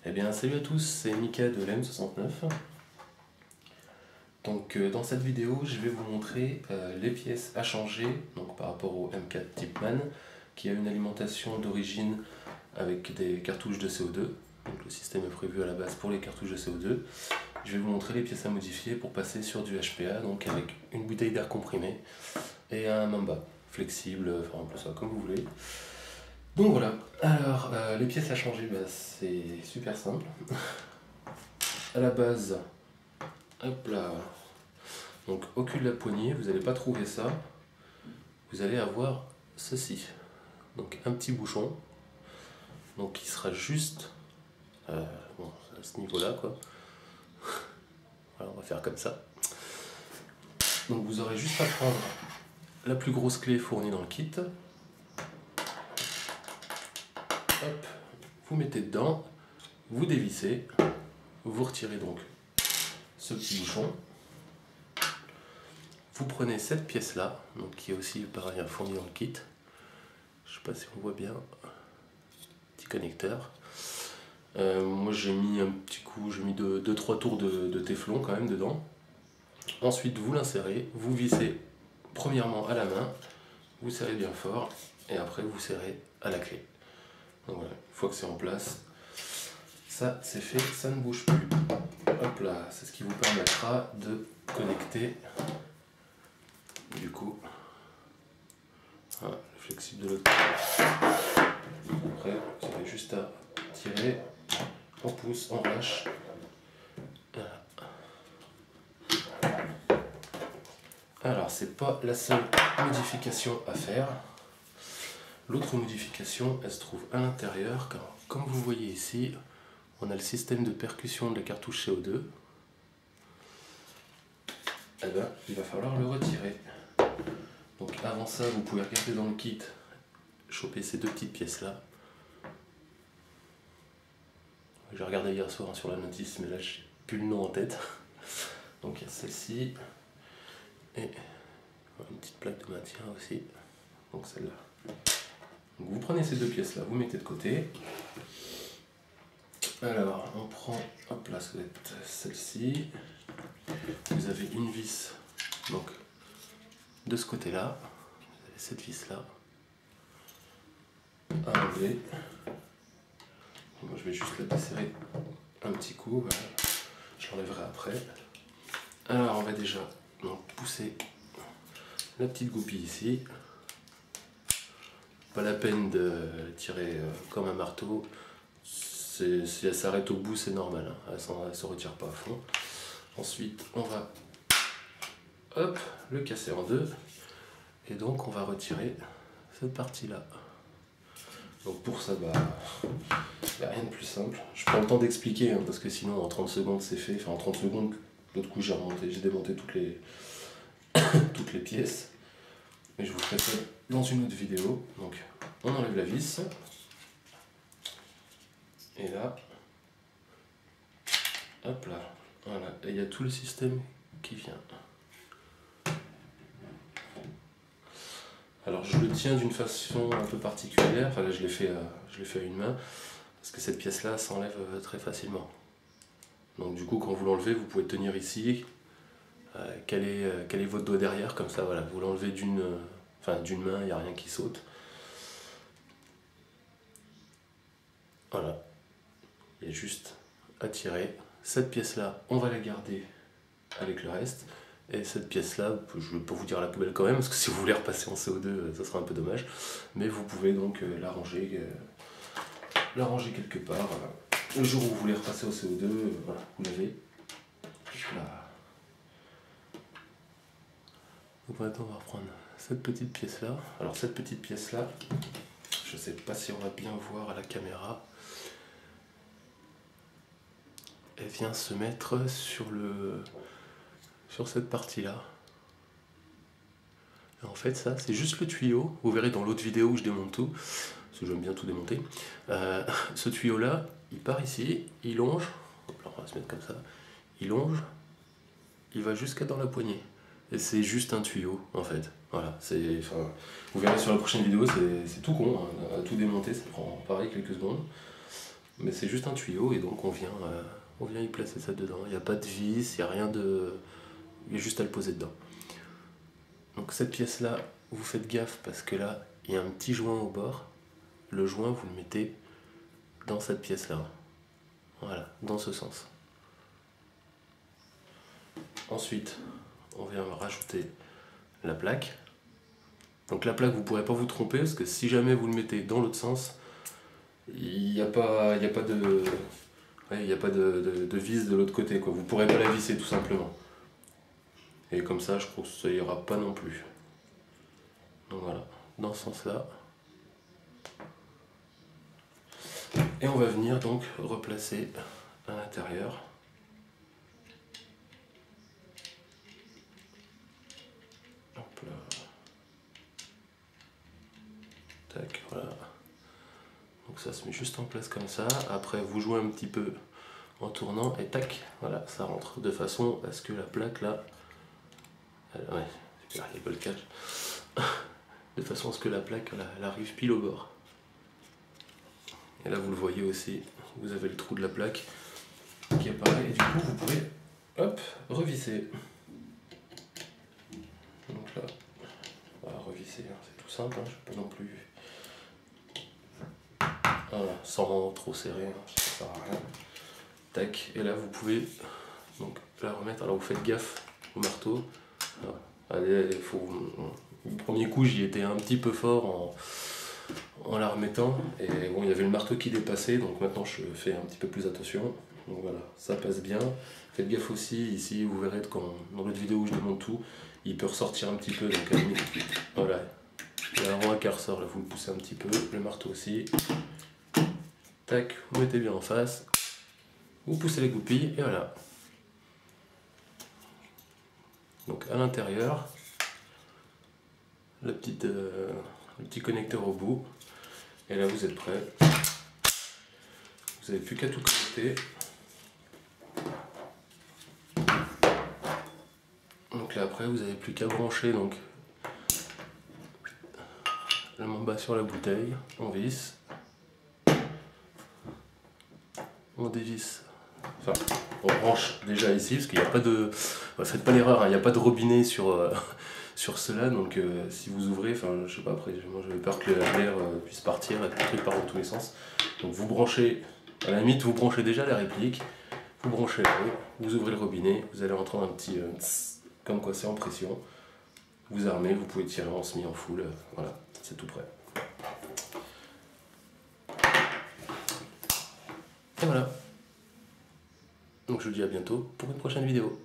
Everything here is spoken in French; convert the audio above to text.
Eh bien salut à tous, c'est Mika de l'M69. Donc dans cette vidéo je vais vous montrer les pièces à changer donc, par rapport au M4 Tipman qui a une alimentation d'origine avec des cartouches de CO2. Donc le système est prévu à la base pour les cartouches de CO2. Je vais vous montrer les pièces à modifier pour passer sur du HPA, donc avec une bouteille d'air comprimé et un Mamba flexible, enfin un peu ça comme vous voulez. Donc voilà, alors les pièces à changer, c'est super simple. À la base, hop là, donc au cul de la poignée, vous n'allez pas trouver ça, vous allez avoir ceci. Donc un petit bouchon, donc qui sera juste bon, à ce niveau-là quoi. Voilà, on va faire comme ça. Donc vous aurez juste à prendre la plus grosse clé fournie dans le kit. Hop, vous mettez dedans, vous dévissez, vous retirez donc ce petit bouchon. Vous prenez cette pièce là, donc qui est aussi pareil fournie dans le kit. Je sais pas si on voit bien, petit connecteur. Moi j'ai mis un petit coup, j'ai mis 2-3 tours de téflon quand même dedans. Ensuite vous l'insérez, vous vissez premièrement à la main, vous serrez bien fort et après vous serrez à la clé. Donc voilà, une fois que c'est en place, ça c'est fait, ça ne bouge plus. Hop là, c'est ce qui vous permettra de connecter du coup voilà, le flexible de l'autre côté. Après vous avez juste à tirer, on pousse, on lâche. Voilà. Alors c'est pas la seule modification à faire. L'autre modification, elle se trouve à l'intérieur, car comme vous voyez ici, on a le système de percussion de la cartouche CO2. Eh ben, il va falloir le retirer. Donc avant ça, vous pouvez regarder dans le kit, choper ces deux petites pièces là. J'ai regardé hier soir sur la notice, mais là je n'ai plus le nom en tête. Donc il y a celle-ci et une petite plaque de maintien aussi. Donc celle-là. Donc vous prenez ces deux pièces là, vous mettez de côté. Alors on prend, hop là, ça va être celle-ci. Vous avez une vis donc de ce côté là, vous avez cette vis là à enlever. Moi je vais juste la desserrer un petit coup, voilà. Je l'enlèverai après. Alors on va déjà donc, pousser la petite goupille ici. Pas la peine de tirer comme un marteau. Si elle s'arrête au bout, c'est normal, hein. Elle ne se retire pas à fond. Ensuite, on va hop, le casser en deux. Et donc, on va retirer cette partie-là. Donc pour ça, il n'y a rien de plus simple. Je prends le temps d'expliquer, hein, parce que sinon, en 30 secondes, c'est fait. Enfin, en 30 secondes, l'autre coup, j'ai démonté toutes les, toutes les pièces. Mais je vous ferai ça dans une autre vidéo. Donc, on enlève la vis. Et là, hop là, voilà. Et il y a tout le système qui vient. Alors, je le tiens d'une façon un peu particulière. Enfin, là, je l'ai fait à une main. Parce que cette pièce-là s'enlève très facilement. Donc, du coup, quand vous l'enlevez, vous pouvez tenir ici. Caler votre doigt derrière, comme ça, voilà. Vous l'enlevez d'une main, il n'y a rien qui saute. Voilà. Il y a juste à tirer. Cette pièce-là, on va la garder avec le reste. Et cette pièce-là, je ne vais pas vous dire à la poubelle quand même, parce que si vous voulez repasser en CO2, ça sera un peu dommage. Mais vous pouvez donc la ranger quelque part. Le jour où vous voulez repasser au CO2, voilà, vous l'avez. Voilà. Donc maintenant, on va reprendre cette petite pièce-là. Alors cette petite pièce-là, je ne sais pas si on va bien voir à la caméra. Elle vient se mettre sur cette partie-là. En fait, ça, c'est juste le tuyau. Vous verrez dans l'autre vidéo où je démonte tout, parce que j'aime bien tout démonter. Ce tuyau-là, il part ici, il longe. Hop là, on va se mettre comme ça. Il longe, il va jusqu'à dans la poignée. Et c'est juste un tuyau, en fait. Voilà, vous verrez sur la prochaine vidéo, c'est tout con, hein, à tout démonter, ça prend pareil quelques secondes. Mais c'est juste un tuyau et donc on vient y placer ça dedans. Il n'y a pas de vis, il n'y a rien de... Il y a juste à le poser dedans. Donc cette pièce là, vous faites gaffe parce que là, il y a un petit joint au bord. Le joint, vous le mettez dans cette pièce là. Voilà, dans ce sens. Ensuite, on vient rajouter la plaque. Donc la plaque, vous ne pourrez pas vous tromper parce que si jamais vous le mettez dans l'autre sens, il n'y a pas de vis de l'autre côté, quoi. Vous ne pourrez pas la visser tout simplement. Et comme ça, je trouve que ça ira pas non plus. Donc voilà, dans ce sens-là. Et on va venir donc replacer à l'intérieur. Hop là. Tac, voilà. Donc ça se met juste en place comme ça. Après, vous jouez un petit peu en tournant et tac, voilà, ça rentre de façon à ce que la plaque là, ouais, il y a pas le catch, de façon à ce que la plaque là, elle arrive pile au bord. Et là, vous le voyez aussi, vous avez le trou de la plaque qui apparaît et du coup, vous pouvez, hop, revisser. Donc là, on va revisser, hein, c'est tout simple, hein, je ne peux pas non plus. Voilà, sans trop serrer, hein, ça sert à rien. Tac, et là vous pouvez donc la remettre. Alors vous faites gaffe au marteau. Allez, le premier coup j'y étais un petit peu fort en la remettant. Et bon, il y avait le marteau qui dépassait, donc maintenant je fais un petit peu plus attention. Donc voilà, ça passe bien. Faites gaffe aussi, ici vous verrez quand dans l'autre vidéo où je démonte tout, il peut ressortir un petit peu. Donc à la limite, voilà. Il y a un qui ressort, là vous le poussez un petit peu, le marteau aussi. Tac, vous mettez bien en face, vous poussez les goupilles et voilà. Donc à l'intérieur, le petit connecteur au bout. Et là vous êtes prêt. Vous n'avez plus qu'à tout connecter. Donc là après vous n'avez plus qu'à brancher donc le mamba sur la bouteille, on visse. On dévisse, enfin on branche déjà ici parce qu'il n'y a pas de, faites pas l'erreur, hein, il n'y a pas de robinet sur cela, donc si vous ouvrez, enfin je sais pas, après moi j'avais peur que l'air puisse partir et que le truc part dans tous les sens. Donc vous branchez, à la limite vous branchez déjà la réplique, vous branchez là-haut, vous ouvrez le robinet, vous allez entendre un petit comme quoi c'est en pression, vous armez, vous pouvez tirer en semi, en full, voilà, c'est tout prêt. Et voilà. Donc je vous dis à bientôt pour une prochaine vidéo.